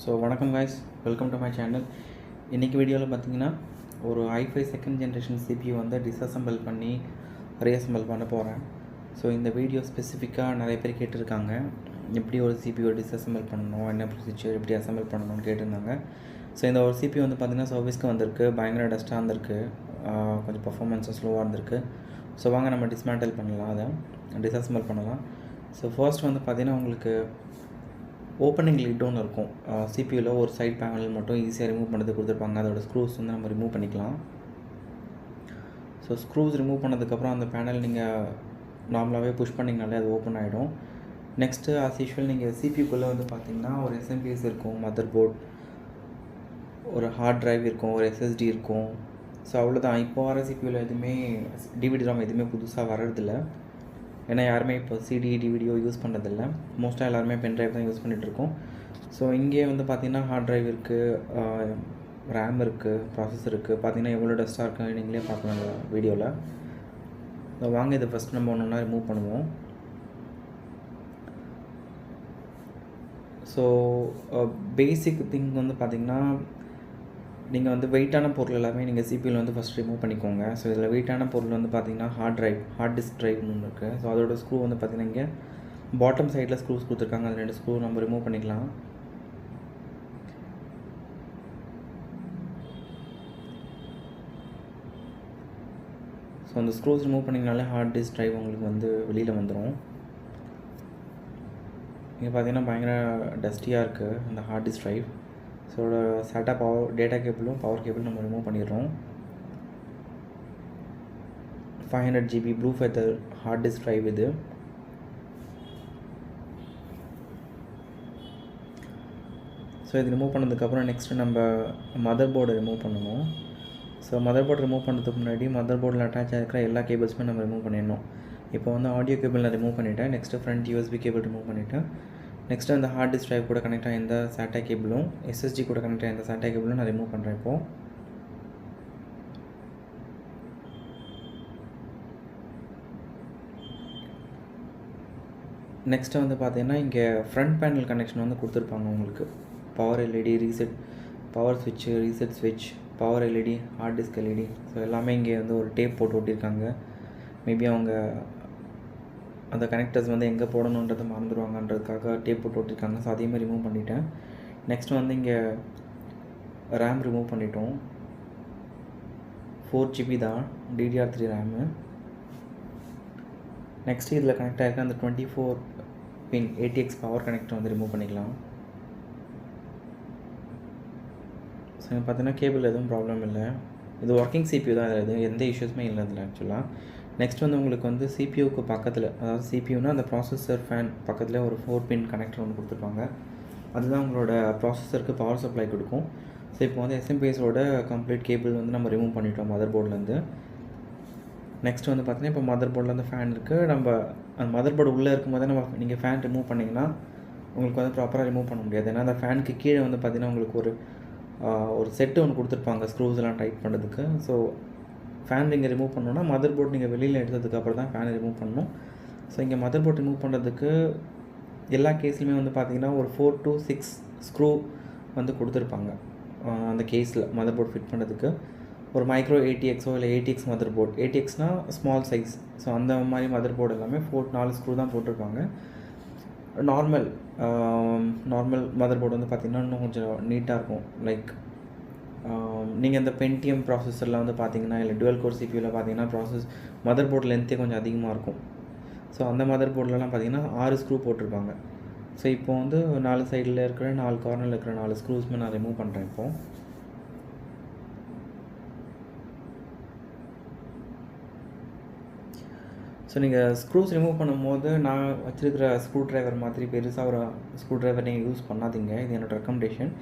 So வணக்கம் guys, welcome to my channel. இன்றைக்கி வீடியோவில் பார்த்தீங்கன்னா ஒரு i5 செகண்ட் ஜென்ரேஷன் CPU வந்து டிஸ்அசம்பிள் பண்ணி ரீஅசம்பிள் பண்ண போகிறேன். ஸோ இந்த வீடியோ ஸ்பெசிஃபிக்காக நிறைய பேர் கேட்டிருக்காங்க, எப்படி ஒரு CPU டிஸ்அசம்பிள் பண்ணணும், என்ன ப்ரொசீஜர், எப்படி அசம்பிள் பண்ணணும்னு கேட்டிருந்தாங்க. ஸோ இந்த ஒரு CPU வந்து பார்த்திங்கன்னா சர்வீஸ்க்கு வந்திருக்கு, பயங்கர டஸ்ட்டாக இருந்திருக்கு, கொஞ்சம் பர்ஃபார்மன்ஸும் ஸ்லோவாக இருந்திருக்கு. ஸோ வாங்க நம்ம டிஸ்மேண்டில் பண்ணலாம், அதை டிஸ்அசம்பிள் பண்ணலாம். ஸோ ஃபர்ஸ்ட் வந்து பார்த்திங்கன்னா உங்களுக்கு ஓப்பனிங் லிட் ஒன்று இருக்கும். சிபியூவில் ஒரு சைட் பேனல் மட்டும் ஈஸியாக ரிமூவ் பண்ணுறது கொடுத்துருப்பாங்க. அதோட ஸ்க்ரூஸ் வந்து நம்ம ரிமூவ் பண்ணிக்கலாம். ஸோ ஸ்க்ரூஸ் ரிமூவ் பண்ணதுக்கப்புறம் அந்த பேனல் நீங்கள் நார்மலாகவே புஷ் பண்ணிங்கனாலே அது ஓப்பன் ஆகிடும். நெக்ஸ்ட்டு ஆஸ் யூஷுவல் நீங்கள் சிபியூக்குள்ளே வந்து பார்த்திங்கன்னா ஒரு எஸ்எம்பிஎஸ் இருக்கும், மதர் போர்ட், ஒரு ஹார்ட் ட்ரைவ் இருக்கும், ஒரு எஸ்எஸ்டி இருக்கும். ஸோ அவ்வளோதான். இப்போ வர சிபியூவில் எதுவுமே டிவிடி ராம் எதுவுமே புதுசாக வர்றதில்லை. ஏன்னா யாருமே இப்போ சிடி டிவிடியோ யூஸ் பண்ணுறதில்ல, மோஸ்ட்டாக எல்லாருமே பென் ட்ரைவ் தான் யூஸ் பண்ணிகிட்ருக்கோம். ஸோ இங்கே வந்து பார்த்திங்கன்னா ஹார்ட் ட்ரைவ் இருக்குது, ரேம் இருக்குது, ப்ராசஸர் இருக்குது. பார்த்திங்கன்னா எவ்வளோ டஸ்ட்டாக இருக்குன்னு நீங்களே பார்க்கலாம் இந்த வீடியோவில். வாங்க இதை ஃபஸ்ட் நம்ம ஒன்று ஒன்றா ரிமூவ் பண்ணுவோம். ஸோ பேசிக் திங் வந்து பார்த்திங்கன்னா நீங்கள் வந்து வெயிட்டான பொருள் எல்லாமே நீங்கள் சிபியூவில் வந்து ஃபஸ்ட் ரிமூவ் பண்ணிக்கோங்க. ஸோ இதில் வெயிட்டான பொருள் வந்து பார்த்திங்கன்னா ஹார்ட் டிஸ்க் ட்ரைவ்னு ஒன்று இருக்குது. ஸோ அதோட ஸ்க்ரூ வந்து பார்த்திங்கன்னா இங்கே பாட்டம் சைடில் ஸ்க்ரூஸ் கொடுத்துருக்காங்க, அது 2 ஸ்க்ரூ நம்ம ரிமூவ் பண்ணிக்கலாம். ஸோ அந்த ஸ்க்ரூஸ் ரிமூவ் பண்ணிங்கனாலே ஹார்ட் டிஸ்க் ட்ரைவ் உங்களுக்கு வந்து வெளியில் வந்துடும். இங்கே பார்த்திங்கன்னா பயங்கர டஸ்டியாக இருக்குது இந்த hard disk drive. So SATA data கேபிளும் பவர் கேபிளும் நம்ம ரிமூவ் பண்ணிடுறோம். 500 GB blue feather hard disk drive இது. ஸோ இது ரிமூவ் பண்ணதுக்கப்புறம் நெக்ஸ்ட்டு நம்ம மதர் போர்டை ரிமூவ் பண்ணணும். ஸோ மதர் போர்டு ரிமூவ் பண்ணுறதுக்கு முன்னாடி மதர் போர்டில் அட்டாச் ஆகிருக்கிற எல்லா கேபிள்ஸுமே நம்ம ரிமூவ் பண்ணிடணும். இப்போ வந்து ஆடியோ கேபிள் நான் ரிமூவ் பண்ணிவிட்டேன். Next front USB cable remove பண்ணிவிட்டேன். நெக்ஸ்ட்டு அந்த ஹார்ட் டிஸ்க் ட்ரைவ் கூட கனெக்ட் ஆக எந்த SATA கேபிளும், SSD கூட கனெக்ட் ஆக எந்த SATA கேபிளும் நான் ரிமூவ் பண்ணுறேன் இப்போது. நெக்ஸ்ட்டு வந்து பார்த்தீங்கன்னா இங்கே ஃப்ரண்ட் பேனல் கனெக்ஷன் வந்து கொடுத்துருப்பாங்க உங்களுக்கு. Power LED, reset, power ஸ்விட்ச்சு, reset ஸ்விட்ச், power LED, hard disk LED. So எல்லாமே இங்கே வந்து ஒரு டேப் போட்டு ஒட்டியிருக்காங்க. மேபி அவங்க அந்த கனெக்டர்ஸ் வந்து எங்கே போடணுன்றதை மறந்துடுவாங்கன்றதுக்காக டேப் போட்டு ஓட்டிருக்காங்க. ஸோ அதையுமே ரிமூவ் பண்ணிட்டேன். நெக்ஸ்ட் வந்து இங்கே ரேம் ரிமூவ் பண்ணிட்டோம். 4 GB தான், DDR3 ரேமு. நெக்ஸ்ட்டு இதில் கனெக்ட் ஆகிருக்க அந்த 24 பின் ATX பவர் கனெக்டர் வந்து ரிமூவ் பண்ணிக்கலாம். ஸோ பார்த்தீங்கன்னா கேபிள் எதுவும் ப்ராப்ளம் இல்லை. இது ஒர்க்கிங் CPU தான், இது எந்த இஷ்யூஸுமே இல்லை இதில் ஆக்சுவலாக. நெக்ஸ்ட் வந்து உங்களுக்கு வந்து சிபியூக்கு பக்கத்தில், அதாவது சிபியூனா அந்த ப்ராசஸர் ஃபேன் பக்கத்தில் ஒரு 4 பின் கனெக்டர் ஒன்று கொடுத்துருப்பாங்க. அதுதான் உங்களோட ப்ராசஸருக்கு பவர் சப்ளை கொடுக்கும். ஸோ இப்போ வந்து எஸ்எம்பிஎஸோட கம்ப்ளீட் கேபிள் வந்து நம்ம ரிமூவ் பண்ணிட்டோம் மதர் போர்ட்லேருந்து. நெக்ஸ்ட் வந்து பார்த்தீங்கன்னா இப்போ மதர் போர்டில் வந்து ஃபேன் இருக்குது. நம்ம அந்த மதர் போர்டு உள்ளே இருக்கும்போதே நீங்கள் ஃபேன் ரிமூவ் பண்ணிங்கன்னா உங்களுக்கு வந்து ப்ராப்பராக ரிமூவ் பண்ண முடியாது. ஏன்னா அந்த ஃபேனுக்கு கீழே வந்து பார்த்திங்கன்னா உங்களுக்கு ஒரு செட்டு ஒன்று கொடுத்துருப்பாங்க ஸ்க்ரூஸ் எல்லாம் டைட் பண்ணுறதுக்கு. ஸோ ஃபேன் நீங்கள் ரிமூவ் பண்ணணுன்னா மதர் போர்ட் நீங்கள் வெளியில் எடுத்ததுக்கப்புறம் தான் ஃபேனை ரிமூவ் பண்ணணும். ஸோ இங்கே மதர் போர்ட் ரிமூவ் பண்ணுறதுக்கு எல்லா கேஸ்லையுமே வந்து பார்த்திங்கன்னா ஒரு 4 to 6 ஸ்க்ரூ வந்து கொடுத்துருப்பாங்க. அந்த கேஸில் மதர் போர்ட் ஃபிட் பண்ணுறதுக்கு ஒரு மைக்ரோ ATXஓ இல்லை ATX மதர் போர்ட், ATXனால் ஸ்மால் சைஸ். ஸோ அந்த மாதிரி மதர் போர்டு எல்லாமே 4 ஸ்க்ரூ தான் போட்டிருப்பாங்க. நார்மல் மதர் போர்டு வந்து பார்த்திங்கன்னா இன்னும் கொஞ்சம் நீட்டாக இருக்கும். லைக் நீங்கள் இந்த பென்டிஎம் ப்ராசஸரில் வந்து பார்த்தீங்கன்னா, இல்லை டுவல் கோர் சிபியூவில் பார்த்தீங்கன்னா மதர் போர்ட் லென்த்தே கொஞ்சம் அதிகமாக இருக்கும். ஸோ அந்த மதர் போர்ட்லலாம் பார்த்தீங்கன்னா 6 ஸ்க்ரூ போட்டிருப்பாங்க. ஸோ இப்போ வந்து 4 சைடில் இருக்கிற 4 கார்னரில் இருக்கிற 4 ஸ்க்ரூஸ்மே நான் ரிமூவ் பண்ணுறேன் இப்போது. ஸோ நீங்கள் ஸ்க்ரூஸ் ரிமூவ் பண்ணும்போது நான் வச்சுருக்கிற ஸ்க்ரூ ட்ரைவர் மாதிரி பெருசாக ஒரு ஸ்க்ரூ ட்ரைவர் நீங்கள் யூஸ் பண்ணாதீங்க, இது என்னோடய ரெக்கமெண்டேஷன்.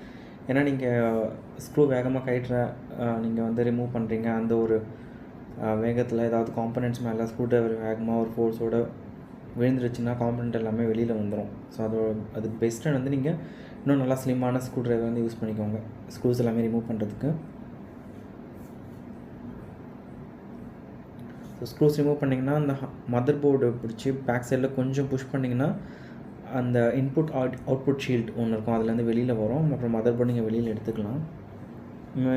ஏன்னா நீங்கள் ஸ்க்ரூ வேகமாக கயிற்ற நீங்கள் வந்து ரிமூவ் பண்ணுறீங்க, அந்த ஒரு வேகத்தில் ஏதாவது காம்பனெண்ட்ஸ் மேலே ஸ்க்ரூ ட்ரைவர் வேகமாக ஒரு ஃபோர்ஸோடு விழுந்துருச்சுன்னா காம்பனெண்ட் எல்லாமே வெளியில் வந்துடும். ஸோ அதுக்கு பெஸ்ட்டு வந்து நீங்கள் இன்னும் நல்லா ஸ்லிம்மான ஸ்க்ரூ ட்ரைவர் வந்து யூஸ் பண்ணிக்கோங்க ஸ்க்ரூஸ் எல்லாமே ரிமூவ் பண்ணுறதுக்கு. ஸோ ஸ்க்ரூஸ் ரிமூவ் பண்ணிங்கன்னா அந்த மதர் போர்டு பிடிச்சி பேக் சைடில் கொஞ்சம் புஷ் பண்ணிங்கன்னா அந்த இன்புட் அவுட்புட் ஷீல்ட் ஒன்று இருக்கும், அதுலேருந்து வெளியில் வரும். அப்புறம் மதர் போர்டு நீங்கள் வெளியில் எடுத்துக்கலாம்.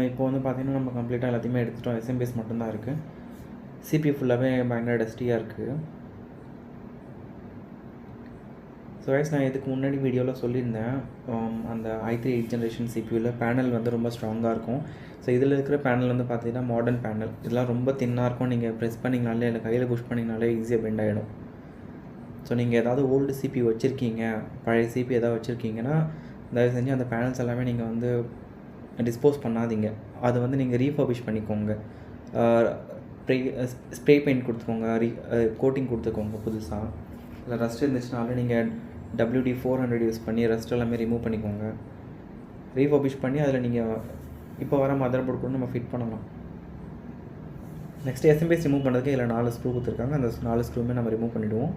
இப்போ வந்து பார்த்திங்கன்னா நம்ம கம்ப்ளீட்டாக எல்லாத்தையுமே எடுத்துட்டோம். எஸ்எம்பிஎஸ் மட்டும்தான் இருக்குது. சிபி ஃபுல்லாகவே பயங்கர டஸ்டியாக இருக்குது. ஸோ கைஸ், நான் இதுக்கு முன்னாடி வீடியோவில் சொல்லியிருந்தேன், அந்த i3 8th ஜென்ரேஷன் சிபியூவில் பேனல் வந்து ரொம்ப ஸ்ட்ராங்காக இருக்கும். ஸோ இதில் இருக்கிற பேனல் வந்து பார்த்திங்கன்னா மாடர்ன் பேனல். இதெல்லாம் ரொம்ப தின்னாக இருக்கும். நீங்கள் ப்ரெஸ் பண்ணிங்கனாலே இல்லை கையில் புஷ் பண்ணிங்கனாலே ஈஸியாக பெண்ட் ஆகிடும். ஸோ நீங்கள் ஏதாவது ஓல்டு சிபி வச்சுருக்கீங்க, பழைய சிபி ஏதாவது வச்சுருக்கீங்கன்னா தயவு செஞ்சு அந்த பேனல்ஸ் எல்லாமே நீங்கள் வந்து டிஸ்போஸ் பண்ணாதீங்க. அதை வந்து நீங்கள் ரீஃபர்பிஷ் பண்ணிக்கோங்க. ஸ்ப்ரே பெயிண்ட் கொடுத்துக்கோங்க, கோட்டிங் கொடுத்துக்கோங்க புதுசாக. இல்லை ரஸ்ட் இருந்துச்சுனாலும் நீங்கள் WD-400 யூஸ் பண்ணி ரஸ்ட் எல்லாமே ரிமூவ் பண்ணிக்கோங்க. ரீஃபர்பிஷ் பண்ணி அதில் நீங்கள் இப்போ வர மதர் போர்டு கூட நம்ம ஃபிட் பண்ணலாம். நெக்ஸ்ட் எஸ்எம்பிஎஸ் ரிமூவ் பண்ணுறதுக்கு இதில் 4 ஸ்க்ரூ கொடுத்துருக்காங்க. அந்த 4 ஸ்க்ரூமே நம்ம ரிமூவ் பண்ணிவிடுவோம்.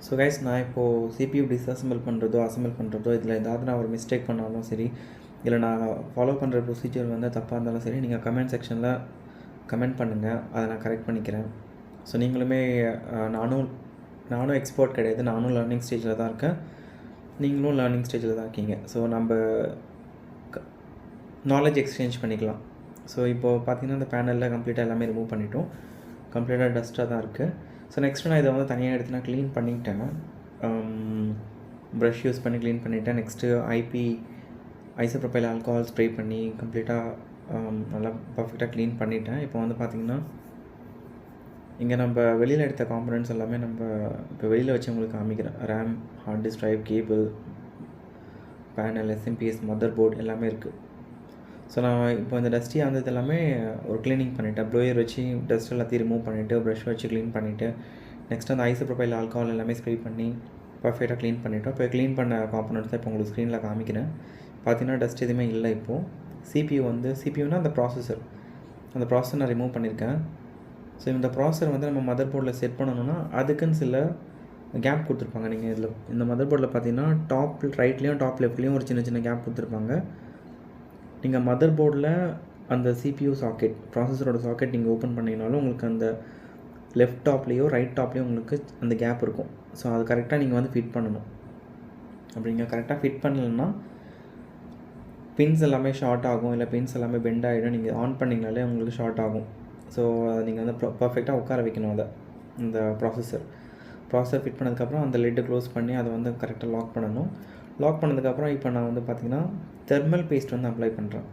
ஸோ கைஸ், நான் இப்போது CPU டிஸ்அசம்பிள் பண்ணுறதோ அசம்பிள் பண்ணுறதோ இதில் ஏதாவது நான் ஒரு மிஸ்டேக் பண்ணாலும் சரி, இல்லை நான் ஃபாலோ பண்ணுற ப்ரொசீஜர் வந்து தப்பாக இருந்தாலும் சரி, நீங்கள் கமெண்ட் செக்ஷனில் கமெண்ட் பண்ணுங்கள், அதை நான் கரெக்ட் பண்ணிக்கிறேன். ஸோ நீங்களுமே நானும் எக்ஸ்பர்ட் கிடையாது, நானும் லேர்னிங் ஸ்டேஜில் தான் இருக்கேன், நீங்களும் லேர்னிங் ஸ்டேஜில் தான் இருக்கீங்க. ஸோ நம்ம நாலேஜ் எக்ஸ்சேஞ்ச் பண்ணிக்கலாம். ஸோ இப்போது பார்த்திங்கன்னா இந்த பேனலில் கம்ப்ளீட்டாக எல்லாமே ரிமூவ் பண்ணிட்டோம். கம்ப்ளீட்டாக டஸ்ட்டாக தான் இருக்குது. ஸோ நெக்ஸ்ட்டு நான் இதை வந்து தனியாக எடுத்து நான் க்ளீன் பண்ணிட்டேன். ப்ரஷ் யூஸ் பண்ணி க்ளீன் பண்ணிவிட்டேன். நெக்ஸ்ட்டு ஐசோப்ரோபைல் ஆல்கஹால் ஸ்ப்ரே பண்ணி கம்ப்ளீட்டாக நல்லா பர்ஃபெக்டாக க்ளீன் பண்ணிட்டேன். இப்போ வந்து பார்த்திங்கன்னா இங்கே நம்ம வெளியில் எடுத்த காம்பனன்ட்ஸ் எல்லாமே நம்ம இப்போ வெளியில் வச்சு உங்களுக்கு காமிக்கிறேன். RAM, heart disk drive, cable, panel, SMPS, mother board எல்லாமே இருக்குது. ஸோ நான் இப்போ இந்த டஸ்டியாக இருந்தது எல்லாமே ஒரு க்ளீனிங் பண்ணிவிட்டேன். ப்ளோயர் வச்சு டஸ்ட் எல்லாத்தையும் ரிமூவ் பண்ணிவிட்டு, ப்ரஷ் வச்சு க்ளீன் பண்ணிவிட்டு, நெக்ஸ்ட் அந்த ஐசோப்ரோபைல் ஆல்கஹால் எல்லாமே ஸ்ப்ரே பண்ணி பர்ஃபெக்டாக க்ளீன் பண்ணிவிட்டோம். இப்போ க்ளீன் பண்ண காம்பனன்ட்ஸ் தான் இப்போ உங்களுக்கு ஸ்க்ரீனில் காமிக்கிறேன். பார்த்தீங்கன்னா டஸ்ட் எதுவுமே இல்லை. இப்போது சிபியூனா அந்த ப்ராசஸர் நான் ரிமூவ் பண்ணியிருக்கேன். ஸோ இந்த ப்ராசஸர் வந்து நம்ம மதர் போர்டில் செட் பண்ணணும்னா அதுக்குன்னு சில கேப் கொடுத்துருப்பாங்க. நீங்கள் இதில் இந்த மதர் போர்டில் பார்த்தீங்கன்னா டாப் ரைட்லேயும் டாப் லெஃப்ட்லேயும் ஒரு சின்ன சின்ன கேப் கொடுத்துருப்பாங்க. நீங்கள் மதர் போர்டில் அந்த CPU சாக்கெட், ப்ராசஸரோட சாக்கெட் நீங்கள் ஓப்பன் பண்ணிங்கனாலும் உங்களுக்கு அந்த லெஃப்ட் டாப்லேயோ ரைட் டாப்லேயோ உங்களுக்கு அந்த கேப் இருக்கும். ஸோ அது கரெக்டாக நீங்கள் வந்து ஃபிட் பண்ணணும். அப்படி நீங்கள் கரெக்டாக ஃபிட் பண்ணலைன்னா பின்ஸ் எல்லாமே ஷார்ட் ஆகும், இல்லை பின்ஸ் எல்லாமே பெண்ட் ஆகிடும். நீங்கள் ஆன் பண்ணிங்கனாலே உங்களுக்கு ஷார்ட் ஆகும். ஸோ நீங்கள் வந்து பர்ஃபெக்டாக உட்கார வைக்கணும் அதை, இந்த ப்ராசஸர் ஃபிட் பண்ணதுக்கப்புறம் அந்த லிட்டை க்ளோஸ் பண்ணி அதை வந்து கரெக்டாக லாக் பண்ணணும். லாக் பண்ணதுக்கப்புறம் இப்போ நான் வந்து பார்த்திங்கன்னா தெர்மல் பேஸ்ட் வந்து அப்ளை பண்ணுறேன்.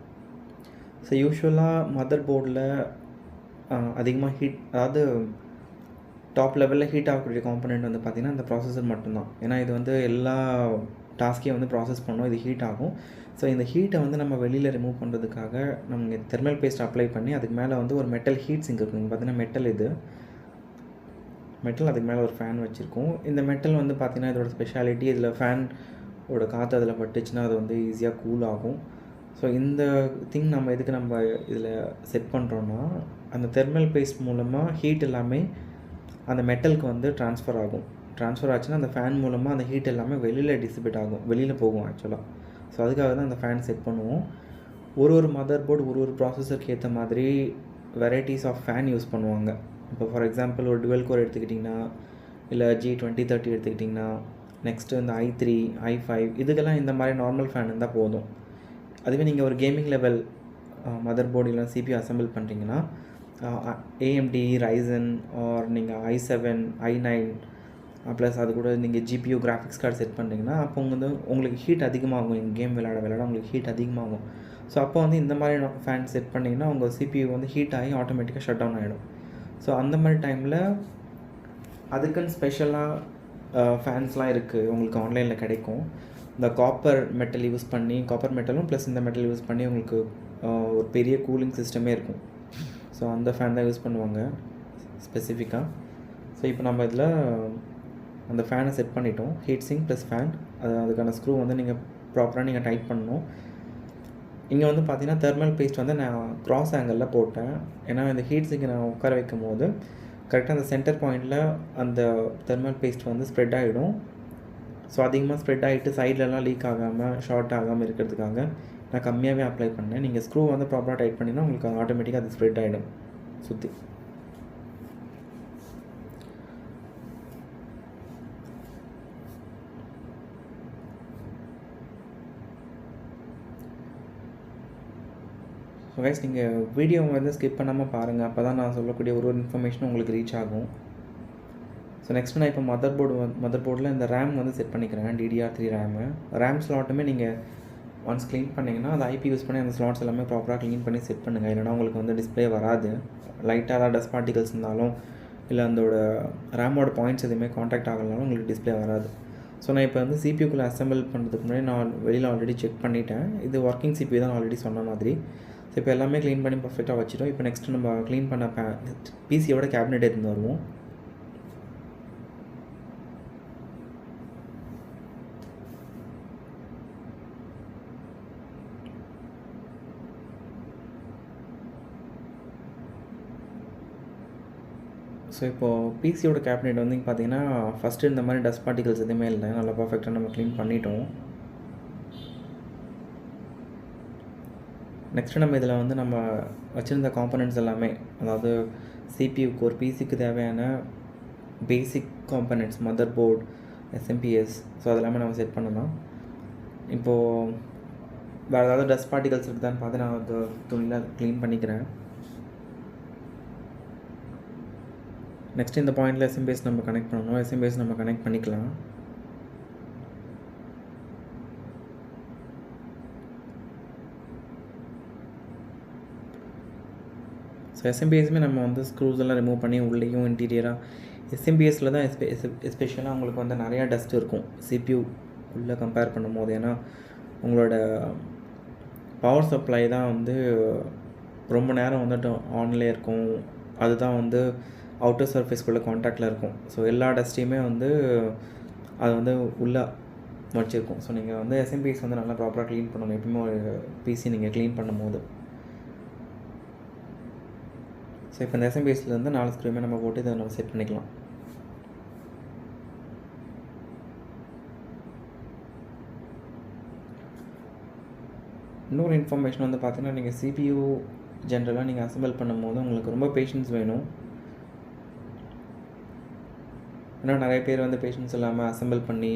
ஸோ யூஸ்வலாக மதர் போர்டில் அதிகமாக ஹீட், அதாவது டாப் லெவலில் ஹீட் ஆகக்கூடிய காம்பனெண்ட் வந்து பார்த்திங்கன்னா இந்த ப்ராசஸர் மட்டும்தான். ஏன்னா இது வந்து எல்லா டாஸ்க்கையும் வந்து ப்ராசஸ் பண்ணோம், இது ஹீட் ஆகும். ஸோ இந்த ஹீட்டை வந்து நம்ம வெளியில் ரிமூவ் பண்ணுறதுக்காக நம்ம தெர்மல் பேஸ்ட் அப்ளை பண்ணி அதுக்கு மேலே வந்து ஒரு மெட்டல் ஹீட் சிங்க் இருக்கும். பார்த்திங்கன்னா மெட்டல் அதுக்கு மேலே ஒரு ஃபேன் வச்சுருக்கோம். இந்த மெட்டல் வந்து பார்த்திங்கன்னா இதோட ஸ்பெஷாலிட்டி, இதில் ஃபேனோட காற்று அதில் பட்டுச்சுன்னா அது வந்து ஈஸியாக கூல் ஆகும். ஸோ இந்த திங் நம்ம இதில் செட் பண்ணுறோன்னா அந்த தெர்மல் பேஸ்ட் மூலமாக ஹீட் எல்லாமே அந்த மெட்டலுக்கு வந்து ட்ரான்ஸ்ஃபர் ஆச்சுன்னா அந்த ஃபேன் மூலமாக அந்த ஹீட் எல்லாமே வெளியில் போகும் ஆக்சுவலாக. ஸோ அதுக்காக தான் அந்த ஃபேன் செட் பண்ணுவோம். ஒரு மதர் போர்டு ஒரு ப்ராசஸருக்கு ஏற்ற மாதிரி வெரைட்டிஸ் ஆஃப் ஃபேன் யூஸ் பண்ணுவாங்க. இப்போ ஃபார் எக்ஸாம்பிள் ஒரு டுவெல் கோர் எடுத்துக்கிட்டிங்கன்னா, இல்லை G2030 எடுத்துக்கிட்டிங்கன்னா, நெக்ஸ்ட்டு இந்த i3, i5 இதுக்கெல்லாம் இந்த மாதிரி நார்மல் ஃபேன் இருந்தால் போதும். அதுவே நீங்கள் ஒரு கேமிங் லெவல் மதர் போர்டு இல்லை CPU அசம்பிள் பண்ணுறீங்கன்னா AMD, Ryzen ஆர் நீங்கள் i7, i9 ப்ளஸ் அது கூட நீங்கள் GPU கிராஃபிக்ஸ் கார்டு செட் பண்ணுறீங்கன்னா அப்போ வந்து உங்களுக்கு ஹீட் அதிகமாகும். நீங்கள் கேம் விளையாட உங்களுக்கு ஹீட் அதிகமாகும். ஸோ அப்போ வந்து இந்த மாதிரி ஃபேன் செட் பண்ணிங்கன்னா உங்கள் CPU வந்து ஹீட் ஆகி ஆட்டோமேட்டிக்காக ஷட் டவுன் ஆகிடும். ஸோ அந்த மாதிரி டைமில் அதுக்குன்னு ஸ்பெஷலாக ஃபேன்ஸ்லாம் இருக்குது, உங்களுக்கு ஆன்லைனில் கிடைக்கும். இந்த காப்பர் மெட்டலும் ப்ளஸ் இந்த மெட்டல் யூஸ் பண்ணி உங்களுக்கு ஒரு பெரிய கூலிங் சிஸ்டமே இருக்கும். ஸோ அந்த ஃபேன் தான் யூஸ் பண்ணுவாங்க ஸ்பெசிஃபிக்காக. ஸோ இப்போ நம்ம இதில் அந்த ஃபேனை செட் பண்ணிட்டோம். ஹீட் சிங்க் ப்ளஸ் ஃபேன், அதுக்கான ஸ்க்ரூ வந்து நீங்கள் ப்ராப்பராக நீங்கள் டைட் பண்ணணும். இங்கே வந்து பார்த்தீங்கன்னா தெர்மல் பேஸ்ட் வந்து நான் க்ராஸ் ஆங்கிளில் போட்டேன். ஏன்னா இந்த ஹீட் சிங்கை நான் உட்கார வைக்கும் போது கரெக்டாக அந்த சென்டர் பாயிண்டில் அந்த தெர்மல் பேஸ்ட் வந்து ஸ்ப்ரெட் ஆகிடும். ஸோ அதிகமாக ஸ்ப்ரெட் ஆகிட்டு சைட்லலாம் லீக் ஆகாமல் ஷார்ட் ஆகாமல் இருக்கிறதுக்காக நான் கம்மியாகவே அப்ளை பண்ணேன். நீங்கள் ஸ்க்ரூ வந்து ப்ராப்பராக டைட் பண்ணிங்கன்னா உங்களுக்கு ஆட்டோமேட்டிக்காக அது ஸ்ப்ரெட் ஆகிடும் சுற்றி. ஸோ கைஸ், நீங்கள் வீடியோ வந்து ஸ்கிப் பண்ணாமல் பாருங்கள். அப்போ தான் நான் சொல்லக்கூடிய ஒரு இன்ஃபர்மேஷனும் உங்களுக்கு ரீச் ஆகும். ஸோ நெக்ஸ்ட்டு நான் இப்போ மதர் போர்டில் இந்த ரேம் வந்து செட் பண்ணிக்கிறேன். DDR3 ரேம் ஸ்லாட்டுமே நீங்கள் ஒன்ஸ் க்ளீன் பண்ணிங்கன்னா அது ஐபி யூஸ் பண்ணி அந்த ஸ்லாட்ஸ் எல்லாமே ப்ராப்பராக க்ளீன் பண்ணி செட் பண்ணுங்கள். இல்லைனா உங்களுக்கு வந்து டிஸ்பிளே வராது. லைட்டாக ஏதாவது டஸ்ட் பார்ட்டிகல்ஸ் இருந்தாலும் இல்லை அதோட ரேமோட பாயிண்ட்ஸ் எதுவுமே காண்டாக்ட் ஆகலனாலும் உங்களுக்கு டிஸ்பிளே வராது. ஸோ நான் இப்போ வந்து சிபியூக்குள்ளே அசெம்பிள் பண்ணுறதுக்கு முன்னாடி நான் வெளியில் ஆல்ரெடி செக் பண்ணிட்டேன். இது ஒர்க்கிங் சிபியூ தான் ஆல்ரெடி சொன்ன மாதிரி. ஸோ இப்போ எல்லாமே க்ளீன் பண்ணி பர்ஃபெக்டாக வச்சுட்டோம். இப்போ நெக்ஸ்ட்டு நம்ம க்ளீன் பண்ண பிசியோட கேபினெட் எடுத்து வருவோம். ஸோ இப்போது பிசியோட கேபினெட் வந்து பார்த்தீங்கன்னா ஃபஸ்ட்டு இந்த மாதிரி டஸ்ட் பார்ட்டிகல்ஸ் எதுவுமே இல்லை. நல்லா பர்ஃபெக்டாக நம்ம க்ளீன் பண்ணிட்டோம். நெக்ஸ்ட்டு நம்ம இதில் வந்து நம்ம வச்சுருந்த காம்பனண்ட்ஸ் எல்லாமே, அதாவது சிபியூக்கு ஒரு பிசிக்கு தேவையான basic components, mother board, SMPS, so அதெல்லாமே நம்ம செட் பண்ணலாம். இப்போது வேறு ஏதாவது டஸ்ட் பார்ட்டிகல்ஸ் இருக்குதான்னு பார்த்து நான் அது துணியில் க்ளீன் பண்ணிக்கிறேன். நெக்ஸ்ட்டு இந்த பாயிண்டில் எஸ்எம்பிஎஸ் நம்ம கனெக்ட் பண்ணணும். எஸ்எம்பிஎஸ் நம்ம கனெக்ட் பண்ணிக்கலாம். ஸோ எஸ்எம்பிஎஸ்மே நம்ம வந்து ஸ்க்ரூஸ் எல்லாம் ரிமூவ் பண்ணி உள்ளேயும் இன்டீரியராக எஸ்எம்பிஎஸில் தான் எஸ்பெஷலாக உங்களுக்கு வந்து நிறையா டஸ்ட் இருக்கும் சிபியூ உள்ளே கம்பேர் பண்ணும் போது. ஏன்னா உங்களோட பவர் சப்ளை தான் வந்து ரொம்ப நேரம் வந்துட்டு ஆன்லேயே இருக்கும். அதுதான் வந்து அவுட்டர் சர்ஃபேஸ்க்குள்ளே காண்டாக்டில் இருக்கும். ஸோ எல்லா டஸ்ட்டையுமே வந்து அது வந்து உள்ளே வச்சுருக்கும். ஸோ நீங்கள் வந்து எஸ்எம்பிஎஸ் வந்து நல்லா ப்ராப்பராக க்ளீன் பண்ணணும் எப்பவுமே ஒரு பிசி நீங்கள் க்ளீன் பண்ணும் போது. ஸோ இப்போ இந்த எஸ்எம்பிஎஸ்லேருந்து 4 ஸ்க்ரூமே நம்ம போட்டு இதை நம்ம செட் பண்ணிக்கலாம். இன்னொரு இன்ஃபர்மேஷன் வந்து பார்த்தீங்கன்னா, நீங்கள் சிபியூ ஜென்ரலாக நீங்கள் அசெம்பிள் பண்ணும்போது உங்களுக்கு ரொம்ப பேஷன்ஸ் வேணும். ஏன்னா நிறைய பேர் வந்து பேஷன்ஸ் இல்லாமல் அசெம்பிள் பண்ணி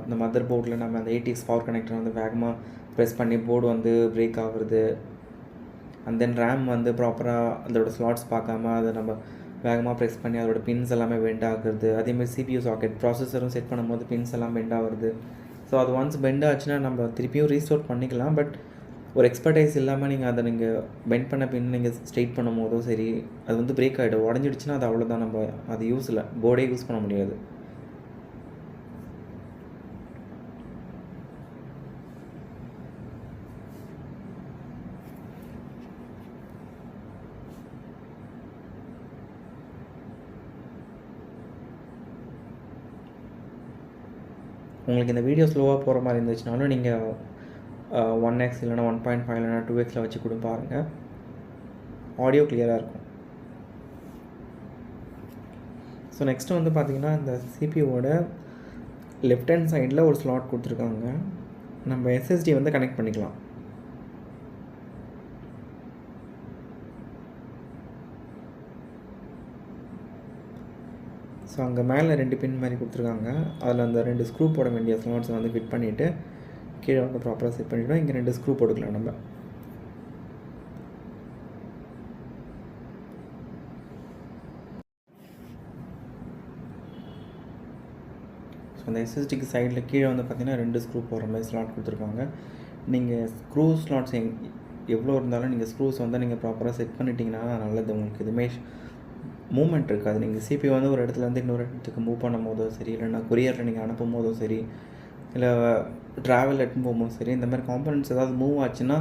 இந்த மதர் போர்டில் நம்ம அந்த ATX பவர் கனெக்டர் வந்து வேகமாக ப்ரெஸ் பண்ணி போர்டு வந்து பிரேக் ஆகுறது. அண்ட் தென் ரேம் வந்து ப்ராப்பராக அதோட ஸ்லாட்ஸ் பார்க்காம அதை நம்ம வேகமாக ப்ரெஸ் பண்ணி அதோட பின்ஸ் எல்லாமே பெண்ட் ஆகுறது. அதேமாதிரி சிபியூ சாக்கெட் ப்ராசஸரும் செட் பண்ணும்போது பின்ஸ் எல்லாம் பெண்ட் ஆகுறது. ஸோ அது ஒன்ஸ் பெண்ட் ஆச்சுன்னா நம்ம திருப்பியும் ரீஸ்டோர் பண்ணிக்கலாம். பட் ஒரு எக்ஸ்பர்டைஸ் இல்லாமல் நீங்கள் அதை பெண்ட் பண்ண பின் நீங்கள் ஸ்ட்ரெயிட் பண்ணும் போதோ சரி, அது வந்து பிரேக் ஆகிடும். உடஞ்சிடுச்சுன்னா அது அவ்வளோதான், நம்ம அது யூஸ் இல்லை, போர்டே யூஸ் பண்ண முடியாது. உங்களுக்கு இந்த வீடியோ ஸ்லோவாக போகிற மாதிரி இருந்துச்சுனாலும் நீங்கள் 1x இல்லைனா 1.5 இல்லைனா 2x வச்சு கூட பாருங்கள், ஆடியோ கிளியராக இருக்கும். ஸோ நெக்ஸ்ட்டு வந்து பார்த்திங்கன்னா, இந்த சிபியூவோட லெஃப்ட் ஹேண்ட் சைடில் ஒரு ஸ்லாட் கொடுத்துருக்காங்க. நம்ம எஸ்எஸ்டி வந்து கனெக்ட் பண்ணிக்கலாம். ஸோ அங்கே மேலே 2 பின் மாதிரி கொடுத்துருக்காங்க. அதில் அந்த 2 ஸ்க்ரூ போட வேண்டிய ஸ்லாட்ஸை வந்து ஃபிட் பண்ணிவிட்டு கீழே வந்து ப்ராப்பராக செட் பண்ணிவிட்டோம். இங்கே 2 ஸ்க்ரூ போட்டுக்கலாம் நம்ம. ஸோ அந்த எஸ்எஸ்டிக்கு சைடில் கீழே வந்து பார்த்திங்கன்னா 2 ஸ்க்ரூ போடுற மாதிரி ஸ்லாட் கொடுத்துருக்காங்க. நீங்கள் ஸ்க்ரூ ஸ்லாட்ஸ் எவ்வளோ இருந்தாலும் நீங்கள் ஸ்க்ரூஸ் வந்து நீங்கள் ப்ராப்பராக செட் பண்ணிட்டீங்கன்னா நல்லது. உங்களுக்கு எதுவுமே மூமெண்ட் இருக்காது. நீங்கள் சிபி வந்து ஒரு இடத்துலேருந்து இன்னொரு இடத்துக்கு மூவ் பண்ணும் போதோ சரி, இல்லைனா கொரியரில் நீங்கள் அனுப்பும் போதோ சரி, இல்லை ட்ராவல் எடுத்துன்னு போகும்போது சரி, இந்த மாதிரி காம்பனன்ட்ஸ் ஏதாவது மூவ் ஆச்சுன்னா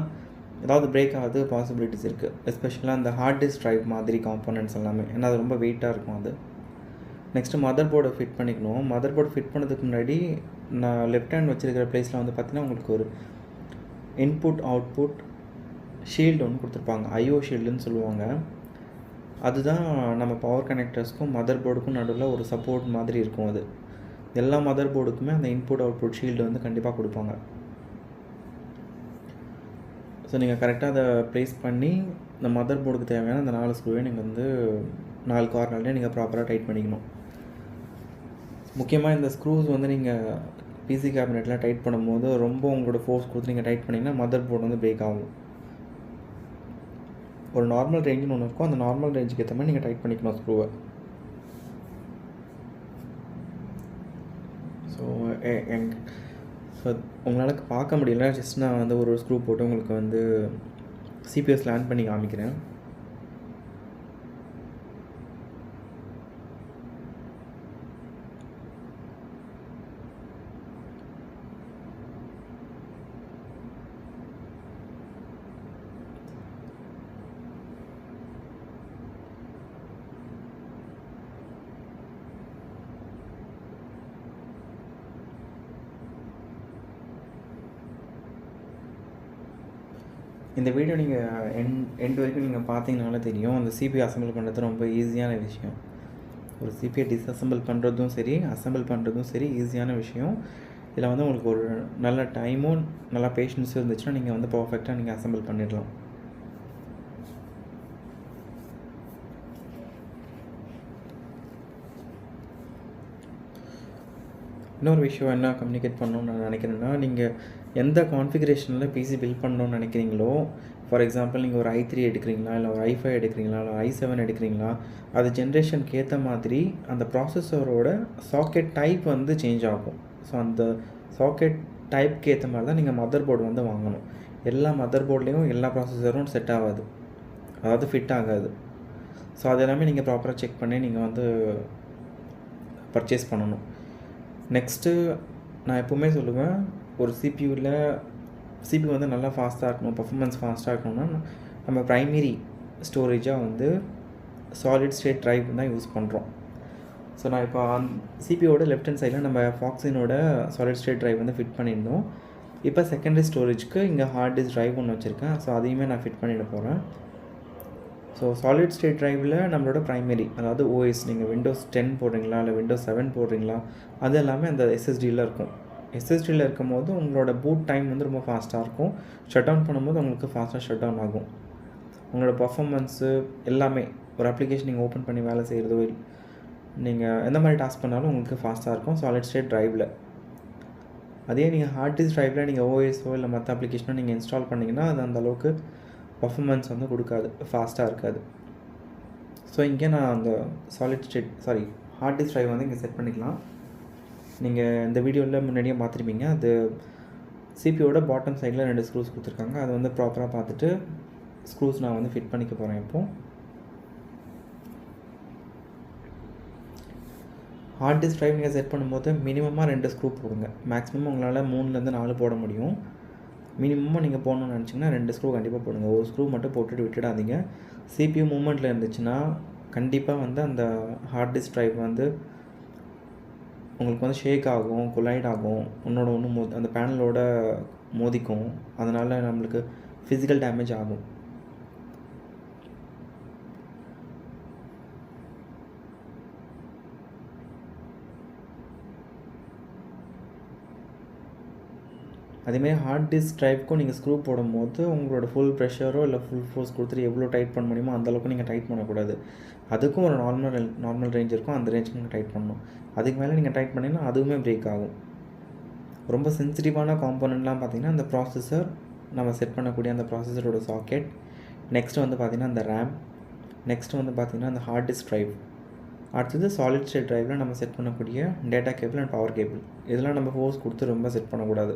ஏதாவது பிரேக் ஆகுது பாசிபிலிட்டிஸ் இருக்குது. எஸ்பெஷலாக அந்த ஹார்ட் டிஸ்க் ட்ரைவ் மாதிரி காம்பனன்ட்ஸ் எல்லாமே, ஏன்னா அது ரொம்ப வெயிட்டாக இருக்கும் அது. நெக்ஸ்ட்டு மதர் போர்டை ஃபிட் பண்ணிக்கணும். மதர் போர்டு ஃபிட் பண்ணதுக்கு முன்னாடி நான் லெஃப்ட் ஹேண்ட் வச்சுருக்கிற ப்ளேஸில் வந்து பார்த்திங்கன்னா உங்களுக்கு ஒரு இன்புட் அவுட்புட் ஷீல்டு ஒன்று கொடுத்துருப்பாங்க. ஐஓ ஷீல்டுன்னு சொல்லுவாங்க. அதுதான் நம்ம பவர் கனெக்டர்ஸ்க்கும் மதர் போர்டுக்கும் நடுவில் ஒரு சப்போர்ட் மாதிரி இருக்கும். அது எல்லா மதர் போர்டுக்குமே அந்த இன்புட் அவுட்புட் ஷீல்டு வந்து கண்டிப்பாக கொடுப்பாங்க. ஸோ நீங்கள் கரெக்டாக அதை ப்ளேஸ் பண்ணி இந்த மதர் போர்டுக்கு தேவையான அந்த 4 ஸ்க்ரூவே நீங்கள் வந்து 4 கார்னர்லேயே நீங்கள் ப்ராப்பராக டைட் பண்ணிக்கணும். முக்கியமாக இந்த ஸ்க்ரூஸ் வந்து நீங்கள் பிசி கேபினெட்டில் டைட் பண்ணும்போது ரொம்ப உங்களோட ஃபோர்ஸ் கொடுத்து நீங்கள் டைட் பண்ணிங்கன்னா மதர் போர்டு வந்து பிரேக் ஆகும். ஒரு நார்மல் ரேஞ்சுன்னு ஒன்று இருக்கும், அந்த நார்மல் ரேஞ்சுக்கு ஏற்ற மாதிரி நீங்கள் டைட் பண்ணிக்கணும் ஸ்க்ரூவை. ஸோ உங்களால் பார்க்க முடியல, ஜஸ்ட் நான் வந்து ஒரு ஸ்க்ரூ போட்டு உங்களுக்கு வந்து சிபிஎஸ் லேண்ட் பண்ணி காமிக்கிறேன். இந்த வீடியோ நீங்கள் எண்ட் வரைக்கும் நீங்கள் பார்த்தீங்கனாலே தெரியும், அந்த சிபிஐ அசம்பிள் பண்ணுறது ரொம்ப ஈஸியான விஷயம். ஒரு சிபிஐ டிஸ்அசம்பிள் பண்ணுறதும் சரி, அசம்பிள் பண்ணுறதும் சரி ஈஸியான விஷயம். இதில் வந்து உங்களுக்கு ஒரு நல்ல டைமும் நல்லா பேஷன்ஸும் இருந்துச்சுன்னா நீங்கள் வந்து பர்ஃபெக்டாக நீங்கள் அசம்பிள் பண்ணிடலாம். இன்னொரு விஷயம் என்ன கம்யூனிகேட் பண்ணணும்னு நான் நினைக்கிறேன்னா, நீங்கள் எந்த கான்ஃபிகரேஷனில் பிசி பில்ட் பண்ணணும்னு நினைக்கிறீங்களோ, ஃபார் எக்ஸாம்பிள் நீங்கள் ஒரு i3 எடுக்கிறீங்களா, இல்லை ஒரு i5 எடுக்கிறீங்களா, இல்லை i7 எடுக்கிறீங்களா, அது ஜென்ரேஷனுக்கு ஏற்ற மாதிரி அந்த ப்ராசஸரோட சாக்கெட் டைப் வந்து சேஞ்ச் ஆகும். ஸோ அந்த சாக்கெட் டைப்க்கு ஏற்ற மாதிரி தான் நீங்கள் மதர் போர்டு வந்து வாங்கணும். எல்லா மதர் போர்ட்லேயும் எல்லா ப்ராசஸரும் செட் ஆகாது, அதாவது ஃபிட் ஆகாது. ஸோ அது எல்லாமே நீங்கள் ப்ராப்பராக செக் பண்ணி நீங்கள் வந்து பர்ச்சேஸ் பண்ணணும். நெக்ஸ்ட்டு நான் எப்போவுமே சொல்லுவேன், ஒரு சிபியூ வந்து நல்லா ஃபாஸ்ட்டாக இருக்கணும், பர்ஃபார்மன்ஸ் ஃபாஸ்ட்டாக இருக்கணும்னா நம்ம ப்ரைமரி ஸ்டோரேஜாக வந்து சாலிட் ஸ்டேட் ட்ரைவ் தான் யூஸ் பண்ணுறோம். ஸோ நான் இப்போ சிபியோட லெஃப்ட் ஹேண்ட் சைடில் நம்ம ஃபாக்ஸினோட சாலிட் ஸ்டேட் ட்ரைவ் வந்து ஃபிட் பண்ணியிருந்தோம். இப்போ செகண்டரி ஸ்டோரேஜ்க்கு இங்கே ஹார்ட் டிஸ்க் ட்ரைவ் ஒன்று வச்சுருக்கேன். ஸோ அதையுமே நான் ஃபிட் பண்ணிட போகிறேன். ஸோ சாலிட் ஸ்டேட் ட்ரைவில் நம்மளோட ப்ரைமரி, அதாவது ஓஎஸ், நீங்கள் விண்டோஸ் 10 போடுறீங்களா இல்லை விண்டோஸ் 7 போடுறீங்களா, அது எல்லாமே அந்த எஸ்எஸ்டியில் இருக்கும். எஸ்எஸ்டியில் இருக்கும் போது உங்களோட பூட் டைம் வந்து ரொம்ப ஃபாஸ்ட்டாக இருக்கும். ஷட் டவுன் பண்ணும்போது உங்களுக்கு ஃபாஸ்ட்டாக ஷட் டவுன் ஆகும். உங்களோட பர்ஃபார்மன்ஸு எல்லாமே, ஒரு அப்ளிகேஷன் நீங்கள் ஓப்பன் பண்ணி வேலை செய்கிறதோ, நீங்கள் எந்த மாதிரி டாஸ்க் பண்ணாலும் உங்களுக்கு ஃபாஸ்ட்டாக இருக்கும் சாலிட் ஸ்டேட் ட்ரைவில். அதே நீங்கள் ஹார்ட் டிஸ்க் ட்ரைவில் நீங்கள் ஓஎஸ்ஓ இல்லை மற்ற அப்ளிகேஷனோ நீங்கள் இன்ஸ்டால் பண்ணிங்கன்னா அது அந்தளவுக்கு பர்ஃபார்மன்ஸ் வந்து கொடுக்காது, ஃபாஸ்ட்டாக இருக்காது. ஸோ இங்கே நான் அந்த ஹார்ட் டிஸ்க் ட்ரைவ் வந்து இங்கே செட் பண்ணிக்கலாம். நீங்கள் இந்த வீடியோவில் முன்னாடியே பார்த்துருப்பீங்க, அது சிபியோட பாட்டம் சைடில் 2 ஸ்க்ரூஸ் கொடுத்துருக்காங்க. அதை வந்து ப்ராப்பராக பார்த்துட்டு ஸ்க்ரூஸ் நான் வந்து ஃபிட் பண்ணிக்க போகிறேன். இப்போது ஹார்ட் டிஸ்க் ட்ரைவ் நீங்கள் செட் பண்ணும்போது மினிமமாக 2 ஸ்க்ரூ போடுங்க. மேக்ஸிமம் உங்களால் 3லேருந்து 4 போட முடியும். மினிமமாக நீங்கள் போடணும்னு நினச்சிங்கன்னா 2 ஸ்க்ரூ கண்டிப்பாக போடுங்க. ஒரு ஸ்க்ரூ மட்டும் போட்டுட்டு விட்டுடாதீங்க. சிபியூ மூமெண்ட்டில் இருந்துச்சுன்னா கண்டிப்பாக வந்து அந்த ஹார்ட் டிஸ்க் ட்ரைவ் வந்து உங்களுக்கு வந்து ஷேக் ஆகும், கொலைட் ஆகும், ஒன்று அந்த பேனலோட மோதிக்கும். அதனால் நம்மளுக்கு ஃபிசிக்கல் டேமேஜ் ஆகும். அதேமாதிரி ஹார்ட் டிஸ்க் ட்ரைவ்க்கும் நீங்கள் ஸ்க்ரூ போடும்போது உங்களோட ஃபுல் ப்ரெஷரோ இல்லை ஃபுல் ஃபோர்ஸ் கொடுத்துட்டு எவ்வளோ டைட் பண்ண முடியுமோ அந்தளவுக்கு நீங்கள் டைட் பண்ணக்கூடாது. அதுக்கும் ஒரு நார்மல் ரேஞ்ச் இருக்கும், அந்த ரேஞ்சுக்கு நீங்கள் டைட் பண்ணணும். அதுக்கு மேலே நீங்கள் டைட் பண்ணிங்கன்னா அதுவுமே பிரேக் ஆகும். ரொம்ப சென்சிட்டிவான காம்போனன்ட்லாம் பார்த்திங்கன்னா அந்த ப்ராசஸர், நம்ம செட் பண்ணக்கூடிய அந்த ப்ராசஸரோட சாக்கெட், நெக்ஸ்ட்டு வந்து பார்த்திங்கன்னா அந்த ரேம், நெக்ஸ்ட்டு வந்து பார்த்திங்கன்னா அந்த ஹார்ட் டிஸ்க் ட்ரைவ், அடுத்தது சாலிட் ஸ்டேட் ட்ரைவில் நம்ம செட் பண்ணக்கூடிய data cable and power cable. இதெல்லாம் நம்ம ஃபோர்ஸ் கொடுத்து ரொம்ப செட் பண்ணக்கூடாது.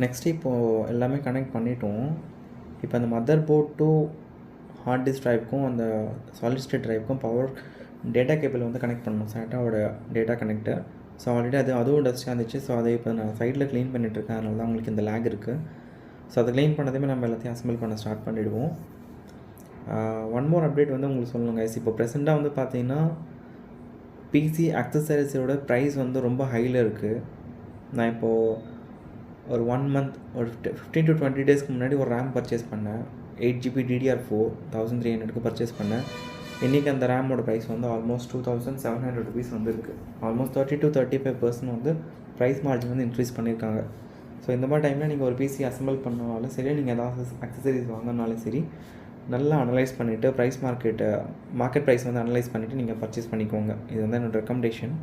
நெக்ஸ்ட்டு இப்போது எல்லாமே கனெக்ட் பண்ணிட்டோம். இப்போ அந்த mother board to hard disk ட்ரைவுக்கும் அந்த சாலிட் ஸ்டேட் ட்ரைவுக்கும் பவர் டேட்டா கேபிள் வந்து கனெக்ட் பண்ணணும், SATAவோட டேட்டா கனெக்டர். ஸோ ஆல்ரெடி அதுவும் டஸ்ட்டாக இருந்துச்சு. ஸோ அதை இப்போ நான் சைடில் க்ளீன் பண்ணிகிட்ருக்கேன், அதனால தான் உங்களுக்கு இந்த லேக் இருக்குது. ஸோ அதை க்ளீன் பண்ணதுமே நம்ம எல்லாத்தையும் அசம்பிள் பண்ண ஸ்டார்ட் பண்ணிவிடுவோம். ஒன் மோர் அப்டேட் வந்து உங்களுக்கு சொல்லணும் கைஸ். இப்போ ப்ரெசெண்ட்டாக வந்து பார்த்தீங்கன்னா பிசி அக்சசரிஸோட ப்ரைஸ் வந்து ரொம்ப ஹையில் இருக்குது. நான் இப்போது ஒரு 1 மந்த் ஒரு 15 to 20 டேஸ்க்கு முன்னாடி ஒரு ரேம் பர்ச்சேஸ் பண்ணேன். 8GB DDR4 1300க்கு பர்ச்சேஸ் பண்ணேன். இன்றைக்கி அந்த ரேமோட ப்ரைஸ் வந்து ஆல்மோஸ்ட் 2700 rupees வந்து இருக்குது. ஆல்மோஸ்ட் 30 to 35% வந்து ப்ரைஸ் மார்ஜின் வந்து இன்க்ரீஸ் பண்ணியிருக்காங்க. ஸோ இந்த மாதிரி டைமில் நீங்கள் ஒரு பிசி அசம்பிள் பண்ணாலும் சரி, நீங்கள் ஏதாவது அக்சசரிஸ் வாங்கினாலும் சரி, நல்லா அனலைஸ் பண்ணிவிட்டு மார்க்கெட் ப்ரைஸ் வந்து அனலைஸ் பண்ணிவிட்டு நீங்கள் பர்ச்சேஸ் பண்ணிக்கோங்க. இது வந்து என்னோடய ரெக்கமெண்டேஷன்.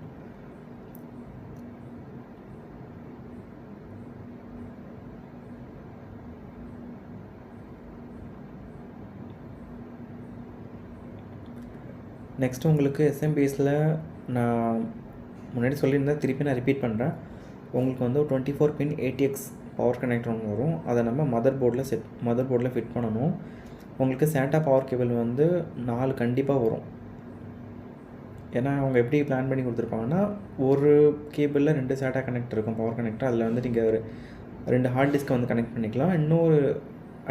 நெக்ஸ்ட்டு உங்களுக்கு எஸ்எம்பிஎஸில் நான் முன்னாடி சொல்லியிருந்தேன், திருப்பி நான் ரிப்பீட் பண்ணுறேன். உங்களுக்கு வந்து 24 pin ATX பவர் கனெக்டர் ஒன்று வரும். அதை நம்ம மதர் போர்டில் ஃபிட் பண்ணணும். உங்களுக்கு SATA பவர் கேபிள் வந்து 4 கண்டிப்பாக வரும். ஏன்னா அவங்க எப்படி பிளான் பண்ணி கொடுத்துருப்பாங்கன்னா, ஒரு கேபிளில் 2 SATA கனெக்டர் இருக்கும், பவர் கனெக்டர். அதில் வந்து நீங்கள் ஒரு 2 ஹார்ட் டிஸ்க்கை வந்து கனெக்ட் பண்ணிக்கலாம். இன்னொரு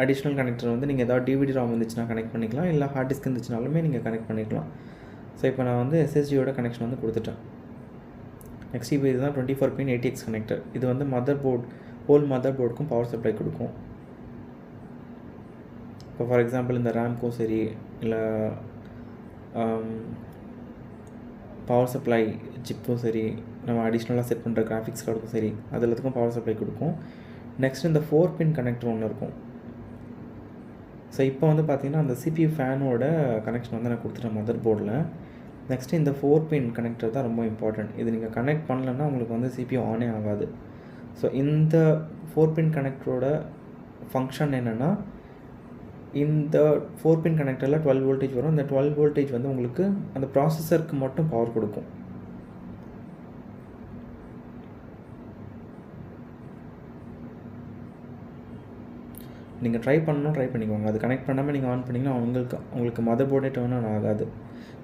அடிஷ்னல் கனெக்டர் வந்து நீங்கள் ஏதாவது DVD ROM இருந்துச்சுன்னா கனெக்ட் பண்ணிக்கலாம், இல்லை ஹார்ட் டிஸ்க் இருந்துச்சுனாலுமே நீங்கள் கனெக்ட் பண்ணிக்கலாம். ஸோ இப்போ நான் வந்து SSDயோட கனெக்ஷன் வந்து கொடுத்துட்டேன். நெக்ஸ்ட் இப்போ இதுதான் 24 pin ATX கனெக்டர். இது வந்து ஹோல் மதர் போர்டுக்கும் பவர் சப்ளை கொடுக்கும். இப்போ ஃபார் எக்ஸாம்பிள் இந்த ரேம்க்கும் சரி, இல்லை பவர் சப்ளை சிப்பும் சரி, நம்ம அடிஷ்னலாக செட் பண்ணுற கிராஃபிக்ஸ் கார்டுக்கும் சரி, அது எல்லாத்துக்கும் பவர் சப்ளை கொடுக்கும். நெக்ஸ்ட் இந்த 4 pin கனெக்டர் ஒன்று இருக்கும். ஸோ இப்போ வந்து பார்த்திங்கன்னா அந்த CPU ஃபேனோட கனெக்ஷன் வந்து நான் கொடுத்துட்டேன் மதர் போர்டில். நெக்ஸ்ட்டு இந்த 4 pin கனெக்டர் தான் ரொம்ப இம்பார்ட்டண்ட். இது நீங்கள் கனெக்ட் பண்ணலன்னா உங்களுக்கு வந்து CPU ஆனே ஆகாது. ஸோ இந்த 4 pin கனெக்டரோட ஃபங்க்ஷன் என்னென்னா, இந்த 4 pin கனெக்டரில் 12 voltage வரும். இந்த 12 voltage வந்து உங்களுக்கு அந்த ப்ராசஸருக்கு மட்டும் பவர் கொடுக்கும். நீங்கள் ட்ரை பண்ணிக்கோங்க. அது கனெக்ட் பண்ணாமல் நீங்கள் ஆன் பண்ணிங்கன்னா உங்களுக்கு மதர் போர்டே டர்ன் ஆன் ஆகாது.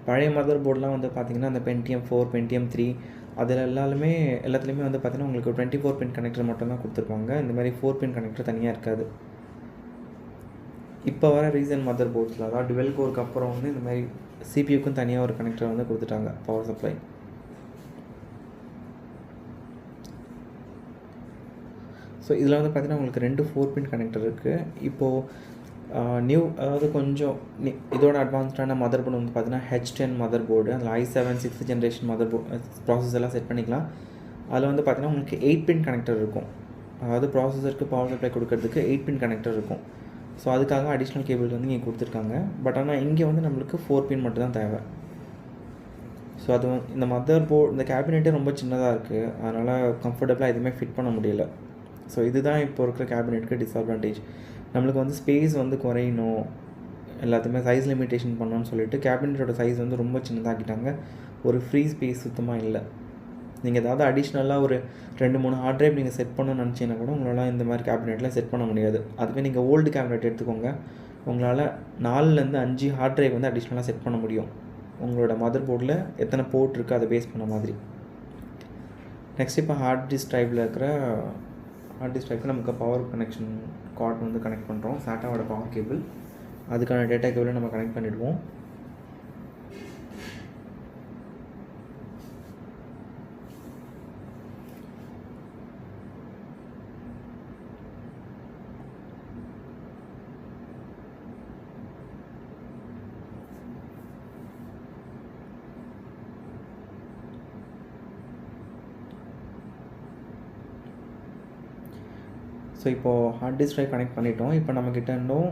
பழைய மதர் போர்டெலாம் வந்து பார்த்திங்கன்னா அந்த Pentium 4, Pentium 3 அதில் எல்லாத்துலேயுமே வந்து பார்த்திங்கன்னா உங்களுக்கு 24 pin கனெக்டர் மட்டும் தான் கொடுத்துருப்பாங்க. இந்த மாதிரி 4 pin கனெக்டர் தனியாக இருக்காது. இப்போ வர ரீசன்ட் மதர் போர்ட்ஸில், அதாவது டுவெல் கோருக்கு அப்புறம் வந்து இந்த மாதிரி சிபியூக்கும் தனியாக ஒரு கனெக்டர் வந்து கொடுத்துட்டாங்க, பவர் சப்ளை. ஸோ இதில் வந்து பார்த்திங்கன்னா உங்களுக்கு 2 4 pin கனெக்டர் இருக்குது. இப்போது அதாவது கொஞ்சம் இதோட அட்வான்ஸ்டான மதர் போர்டு வந்து பார்த்திங்கன்னா H10 மதர் போர்டு, அதில் i7 6th generation mother process எல்லாம் செட் பண்ணிக்கலாம். அதில் வந்து பார்த்திங்கன்னா உங்களுக்கு 8 pin கனெக்டர் இருக்கும். அதாவது ப்ராசஸருக்கு பவர் சப்ளை கொடுக்கறதுக்கு 8 pin கனெக்டர் இருக்கும். ஸோ அதுக்காக அடிஷ்னல் கேபிள் வந்து இங்கே கொடுத்துருக்காங்க. பட் ஆனால் இங்கே வந்து நம்மளுக்கு 4 pin மட்டும் தான் தேவை. ஸோ அது இந்த மதர் போர்டு, இந்த கேபினெட்டே ரொம்ப சின்னதாக இருக்குது, அதனால் கம்ஃபர்டபுளாக எதுவுமே ஃபிட் பண்ண முடியல. ஸோ இதுதான் இப்போ இருக்கிற கேபினெட்டுக்கு டிஸ்அட்வான்டேஜ். நம்மளுக்கு வந்து ஸ்பேஸ் வந்து குறையணும், எல்லாத்தையுமே சைஸ் லிமிட்டேஷன் பண்ணணும்னு சொல்லிட்டு கேபினெட்டோட சைஸ் வந்து ரொம்ப சின்னதாகிட்டாங்க. ஒரு ஃப்ரீ ஸ்பேஸ் சுத்தமாக இல்லை. நீங்கள் ஏதாவது அடிஷ்னலாக ஒரு 2-3 ஹார்ட் ட்ரைவ் நீங்கள் செட் பண்ணணும்னு நினச்சிங்கன்னா கூட உங்களால் இந்த மாதிரி கேபினெட்டில் செட் பண்ண முடியாது. அதுவே நீங்கள் ஓல்டு கேபினெட் எடுத்துக்கோங்க, உங்களால் 4லேருந்து 5 ஹார்ட் ட்ரைவ் வந்து அடிஷ்னலாக செட் பண்ண முடியும். உங்களோட மதர் போர்டில் எத்தனை போர்ட் இருக்குது அதை பேஸ் பண்ண மாதிரி. நெக்ஸ்ட் இப்போ ஹார்ட் டிஸ்க் ட்ரைவுக்கு நமக்கு பவர் கனெக்ஷன் கார்டு வந்து கனெக்ட் பண்ணுறோம். சாட்டாவோட பவர் கேபிள், அதுக்கான டேட்டா கேபிளை நம்ம கனெக்ட் பண்ணிவிடுவோம். ஸோ இப்போது ஹார்ட் டிஸ்க் ட்ரைவ் கனெக்ட் பண்ணிட்டோம். இப்போ நம்மக்கிட்ட இன்னும்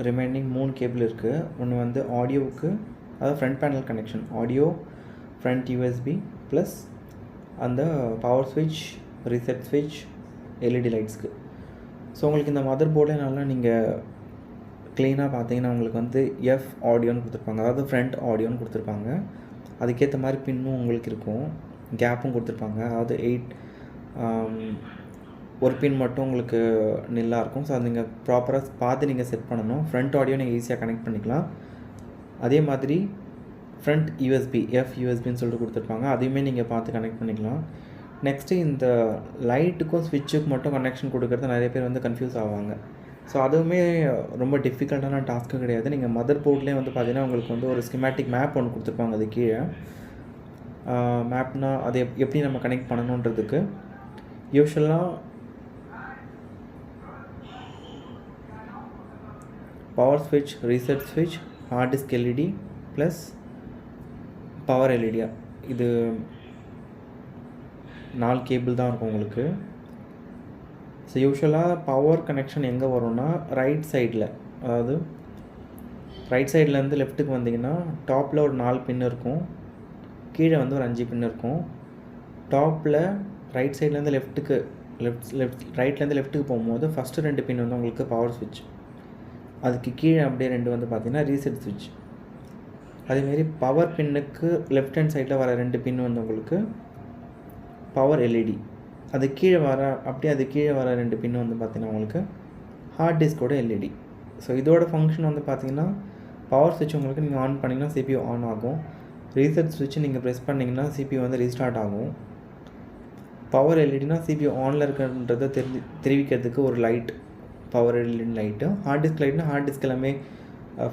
ரிமைனிங் 3 கேபிள் இருக்குது. ஒன்று வந்து ஆடியோவுக்கு, அதாவது front panel connection, audio, front USB plus அந்த பவர் ஸ்விட்ச், ரீசெட் ஸ்விட்ச், எல்இடி லைட்ஸ்க்கு. ஸோ உங்களுக்கு இந்த மதர் போர்டே நல்லா நீங்கள் க்ளீனாக பார்த்தீங்கன்னா உங்களுக்கு வந்து எஃப் ஆடியோன்னு கொடுத்துருப்பாங்க, அதாவது ஃப்ரண்ட் ஆடியோன்னு கொடுத்துருப்பாங்க. அதுக்கேற்ற மாதிரி பின்னும் உங்களுக்கு இருக்கும், கேப்பும் கொடுத்துருப்பாங்க. அதாவது ஒரு பின் மட்டும் உங்களுக்கு நில்லாக இருக்கும். ஸோ அது நீங்கள் ப்ராப்பராக பார்த்து நீங்கள் செட் பண்ணணும். ஃப்ரண்ட் ஆடியோ நீங்கள் ஈஸியாக கனெக்ட் பண்ணிக்கலாம். அதே மாதிரி ஃப்ரண்ட் யூஎஸ்பி யூஎஸ்பின்னு சொல்லிட்டு கொடுத்துருப்பாங்க, அதையுமே நீங்கள் பார்த்து கனெக்ட் பண்ணிக்கலாம். நெக்ஸ்ட்டு இந்த லைட்டுக்கும் ஸ்விட்சுக்கும் மட்டும் கனெக்ஷன் கொடுக்குறது நிறைய பேர் வந்து கன்ஃபியூஸ் ஆவாங்க. ஸோ அதுவுமே ரொம்ப டிஃபிகல்ட்டான டாஸ்க்கு கிடையாது. நீங்கள் மதர் போர்ட்லேயே வந்து பார்த்தீங்கன்னா உங்களுக்கு வந்து ஒரு ஸ்கிமேட்டிக் மேப் ஒன்று கொடுத்துருப்பாங்க. அது கீழே மேப்னால் அது எப்படி நம்ம கனெக்ட் பண்ணணுன்றதுக்கு யூஷுவலாக பவர் ஸ்விட்ச், ரீசெட் ஸ்விட்ச், hard disk LED plus power LED, இது 4 கேபிள் தான் இருக்கும் உங்களுக்கு. ஸோ யூஷுவலாக பவர் கனெக்ஷன் எங்கே வரும்னா ரைட் சைடில், அதாவது ரைட் சைட்லேருந்து லெஃப்ட்டுக்கு வந்தீங்கன்னா டாப்பில் ஒரு 4 பின் இருக்கும், கீழே வந்து ஒரு 5 பின் இருக்கும். டாப்பில் ரைட் சைட்லேருந்து ரைட்லேருந்து லெஃப்ட்டுக்கு போகும்போது ஃபஸ்ட்டு 2 பின் வந்து உங்களுக்கு பவர் ஸ்விட்ச், அதுக்கு கீழே அப்படியே 2 வந்து பார்த்திங்கன்னா ரீசெட் ஸ்விட்ச். அதேமாரி பவர் பின்னுக்கு லெஃப்ட் ஹேண்ட் சைடில் வர 2 பின் வந்து உங்களுக்கு பவர் எல்இடி, அது கீழே வர 2 பின் வந்து பார்த்திங்கன்னா உங்களுக்கு ஹார்ட் டிஸ்கோட எல்இடி. ஸோ இதோட ஃபங்க்ஷன் வந்து பார்த்திங்கன்னா பவர் ஸ்விட்ச் உங்களுக்கு நீங்கள் ஆன் பண்ணிங்கன்னா சிபியூ ஆன் ஆகும், ரீசெட் ஸ்விட்ச் நீங்கள் ப்ரெஸ் பண்ணிங்கன்னா சிபியூ வந்து ரீஸ்டார்ட் ஆகும். பவர் எல்இடினா சிபியூ ஆனில் இருக்குன்றதை தெரிவிக்கிறதுக்கு ஒரு light, power LED light. Hard disk லைட்னா ஹார்ட் டிஸ்க் எல்லாமே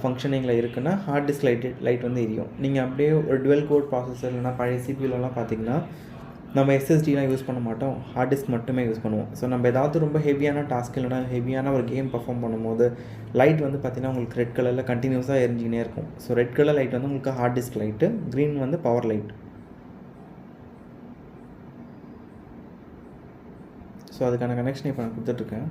ஃபங்க்ஷனிங்கில் இருக்குன்னா ஹார்ட் டிஸ்க் லைட் வந்து எரியும். நீங்கள் அப்படியே ஒரு டுவெல் கோர் ப்ராசஸர் இல்லைனா பழைய சிபியூலலாம் பார்த்திங்கன்னா நம்ம எஸ்எஸ்டிலாம் யூஸ் பண்ண மாட்டோம், ஹார்ட் டிஸ்க் மட்டுமே யூஸ் பண்ணுவோம். ஸோ நம்ம ஏதாவது ரொம்ப ஹெவியான டாஸ்க் இல்லைனா ஹெவியான ஒரு கேம் பர்ஃபார்ம் பண்ணும்போது லைட் வந்து பார்த்திங்கன்னா உங்களுக்கு ரெட் கலரில் கண்டினியூஸாக எரிஞ்சிக்கினே இருக்கும். ஸோ ரெட் கலர் லைட் வந்து உங்களுக்கு ஹார்ட் டிஸ்க் லைட்டு, க்ரீன் வந்து பவர் லைட். ஸோ அதுக்கான கனெக்ஷன் இப்போ நான் கொடுத்துட்ருக்கேன்.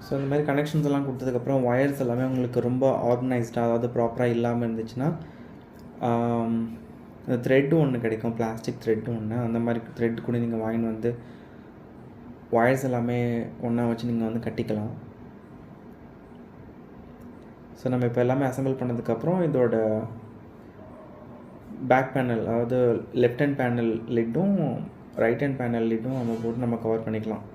ஸோ இந்த மாதிரி கனெக்ஷன்ஸ் எல்லாம் கொடுத்ததுக்கப்புறம் ஒயர்ஸ் எல்லாமே உங்களுக்கு ரொம்ப ஆர்கனைஸ்டாக, அதாவது ப்ராப்பராக இல்லாமல் இருந்துச்சுன்னா த்ரெட்டு ஒன்று கிடைக்கும், பிளாஸ்டிக் த்ரெட்டு ஒன்று, அந்த மாதிரி த்ரெட் கூட நீங்கள் வாங்கின்னு வந்து ஒயர்ஸ் எல்லாமே ஒன்றா வச்சு நீங்கள் வந்து கட்டிக்கலாம். ஸோ நம்ம இப்போ எல்லாமே அசம்பிள் பண்ணதுக்கப்புறம் இதோட பேக் பேனல், அதாவது லெஃப்ட் ஹேண்ட் பேனல் லிட்டும் ரைட் ஹேண்ட் பேனல் லிட்டும் நம்ம போட்டு நம்ம கவர் பண்ணிக்கலாம்.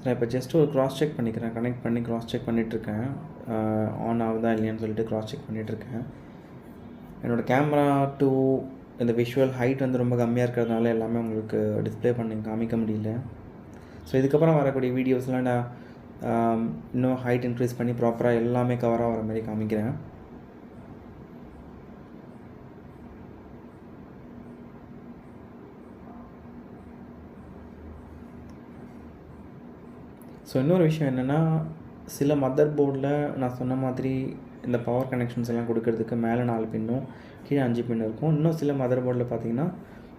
நான் இப்போ ஜஸ்ட் ஒரு க்ராஸ் செக் பண்ணிக்கிறேன், கனெக்ட் பண்ணி க்ராஸ் செக் பண்ணிகிட்ருக்கேன், ஆன் ஆகுதா இல்லையான்னு சொல்லிட்டு க்ராஸ் செக் பண்ணிகிட்ருக்கேன். என்னோடய கேமரா டு இந்த விஷுவல் ஹைட் வந்து ரொம்ப கம்மியாக இருக்கிறதுனால எல்லாமே உங்களுக்கு டிஸ்பிளே பண்ணி காமிக்க முடியல. ஸோ இதுக்கப்புறம் வரக்கூடிய வீடியோஸ்லாம் நான் இன்னும் ஹைட் இன்க்ரீஸ் பண்ணி ப்ராப்பராக எல்லாமே கவராக வர மாதிரி காமிக்கிறேன். ஸோ இன்னொரு விஷயம் என்னென்னா, சில மதர் போர்டில் நான் சொன்ன மாதிரி இந்த பவர் கனெக்ஷன்ஸ் எல்லாம் கொடுக்கறதுக்கு மேலே 4 பின்னும் கீழே 5 பின் இருக்கும். இன்னும் சில மதர் போர்டில் பார்த்திங்கன்னா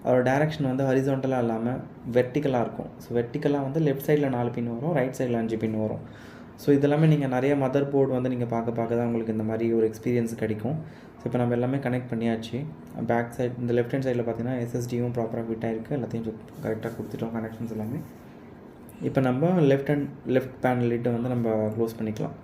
அதோட டேரெக்ஷன் வந்து ஹரிசாண்டலாக இல்லாமல் வெர்டிக்கலாக இருக்கும். ஸோ வெர்டிக்கலாக வந்து லெஃப்ட் சைடில் 4 பின் வரும், ரைட் சைடில் 5 பின் வரும். ஸோ இதெல்லாமே நீங்கள் நிறைய மதர் போர்டு வந்து நீங்கள் பார்க்க தான் உங்களுக்கு இந்த மாதிரி ஒரு எக்ஸ்பீரியன்ஸ் கிடைக்கும். ஸோ இப்போ நம்ம எல்லாமே கனெக்ட் பண்ணியாச்சு. பேக் சைட் இந்த லெஃப்ட் ஹேண்ட் சைடில் பார்த்திங்கன்னா எஸ்எஸ்டியும் ப்ராப்பராக ஃபிட் ஆகிருக்கு, எல்லாத்தையும் கரெக்டாக கொடுத்துட்டோம் கனெக்ஷன்ஸ் எல்லாமே. இப்போ நம்ம லெஃப்ட் பேனல் லிட்டை வந்து நம்ம க்ளோஸ் பண்ணிக்கலாம்.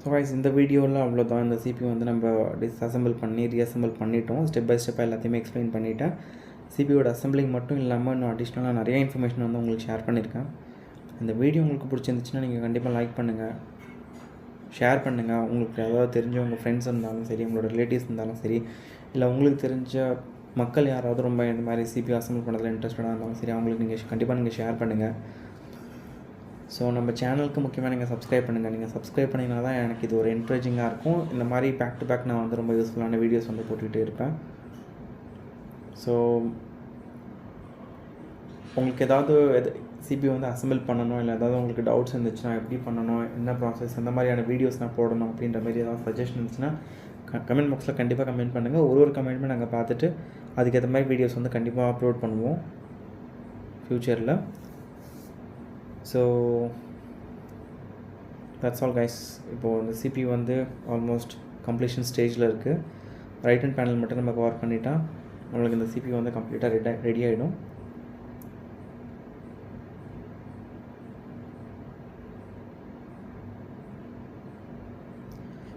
ஸோ கைஸ், இந்த வீடியோவில் அவ்வளோதான். இந்த சிபியூ வந்து நம்ம டிஸ்அசம்பிள் பண்ணி ரீஅசம்பிள் பண்ணிட்டோம். ஸ்டெப் பை ஸ்டெப்பாக எல்லாத்தையுமே எக்ஸ்பிளைன் பண்ணிவிட்டேன். சிபியூட அசம்பிளிங் மட்டும் இல்லாமல் இன்னும் அடிஷ்னலாக நிறைய இன்ஃபர்மேஷன் வந்து உங்களுக்கு ஷேர் பண்ணியிருக்கேன். இந்த வீடியோ உங்களுக்கு பிடிச்சிருந்துச்சுன்னா நீங்கள் கண்டிப்பாக லைக் பண்ணுங்கள், ஷேர் பண்ணுங்கள். உங்களுக்கு ஏதாவது தெரிஞ்ச உங்கள் ஃப்ரெண்ட்ஸ் இருந்தாலும் சரி, உங்களோட ரிலேட்டிவ்ஸ் இருந்தாலும் சரி, இல்லை உங்களுக்கு தெரிஞ்ச மக்கள் யாராவது ரொம்ப இந்த மாதிரி சிபியூ அசம்பிள் பண்ணுறதுல இன்ட்ரெஸ்டடாக இருந்தாலும் சரி, அவங்களுக்கு நீங்கள் கண்டிப்பாக ஷேர் பண்ணுங்கள். ஸோ நம்ம சேனலுக்கு முக்கியமாக நீங்கள் சப்ஸ்கிரைப் பண்ணுங்கள். நீங்கள் சப்ஸ்கிரைப் பண்ணிங்கன்னா தான் எனக்கு இது ஒரு என்கரேஜிங்காக இருக்கும். இந்த மாதிரி பேக் டு பேக் நான் வந்து ரொம்ப யூஸ்ஃபுல்லான வீடியோஸ் வந்து போட்டுக்கிட்டே இருப்பேன். ஸோ உங்களுக்கு ஏதாவது சிபி வந்து அசெம்பிள் பண்ணணும், இல்லை ஏதாவது உங்களுக்கு டவுட்ஸ் இருந்துச்சுன்னா எப்படி பண்ணணும், என்ன ப்ராசஸ், இந்த மாதிரியான வீடியோஸ் நான் போடணும் அப்படின்ற மாதிரி ஏதாவது சஜஷன் இருந்துச்சுன்னா கமெண்ட் பாக்ஸில் கண்டிப்பாக கமெண்ட் பண்ணுங்கள். ஒரு கமெண்ட்டுமே நாங்கள் பார்த்துட்டு அதுக்கேற்ற மாதிரி வீடியோஸ் வந்து கண்டிப்பாக அப்லோட் பண்ணுவோம் ஃப்யூச்சரில். So that's all guys. இப்போது இந்த சிபி வந்து ஆல்மோஸ்ட் கம்ப்ளீஷன் ஸ்டேஜில் இருக்குது. ரைட் ஹேண்ட் பேனல் மட்டும் நம்ம கவர் பண்ணிட்டா நம்மளுக்கு இந்த சிபி வந்து கம்ப்ளீட்டாக ரெடி ஆகிடும்.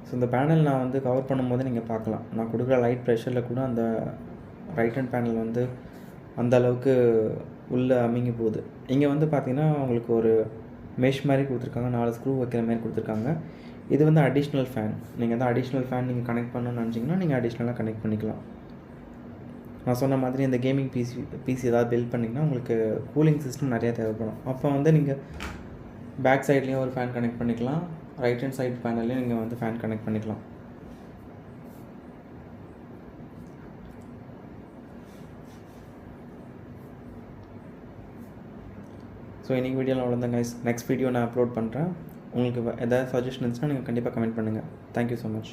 ஸோ இந்த பேனல் நான் வந்து கவர் பண்ணும்போது நீங்கள் பார்க்கலாம், நான் கொடுக்குற லைட் ப்ரெஷரில் கூட அந்த ரைட் ஹேண்ட் பேனல் வந்து அந்த அளவுக்கு உள்ளே அமுங்கி போகுது. இங்கே வந்து பார்த்திங்கன்னா உங்களுக்கு ஒரு மெஷ் மாதிரி கொடுத்துருக்காங்க, 4 ஸ்க்ரூ வைக்கிற மாதிரி கொடுத்துருக்காங்க. இது வந்து அடிஷ்னல் ஃபேன். நீங்கள் வந்து அடிஷ்னல் ஃபேன் நீங்கள் கனெக்ட் பண்ணணும்னு நினச்சிங்கன்னா நீங்கள் அடிஷ்னலாக கனெக்ட் பண்ணிக்கலாம். நான் சொன்ன மாதிரி இந்த கேமிங் பிசி ஏதாவது பில்ட் பண்ணிங்கன்னா உங்களுக்கு கூலிங் சிஸ்டம் நிறையா தேவைப்படும். அப்போ வந்து நீங்கள் பேக் சைட்லேயும் ஒரு ஃபேன் கனெக்ட் பண்ணிக்கலாம், ரைட் ஹேண்ட் சைட் பேனல்லையும் நீங்கள் வந்து ஃபேன் கனெக்ட் பண்ணிக்கலாம். ஸோ இன்றைக்கி வீடியோவில் அவ்வளோதான் கைஸ். நெக்ஸ்ட் வீடியோ நான் அப்லோட் பண்ணுறேன். உங்களுக்கு எதாவது சஜஷன் இருந்துச்சுன்னா நீங்கள் கண்டிப்பாக கமெண்ட் பண்ணுங்கள். Thank you so much.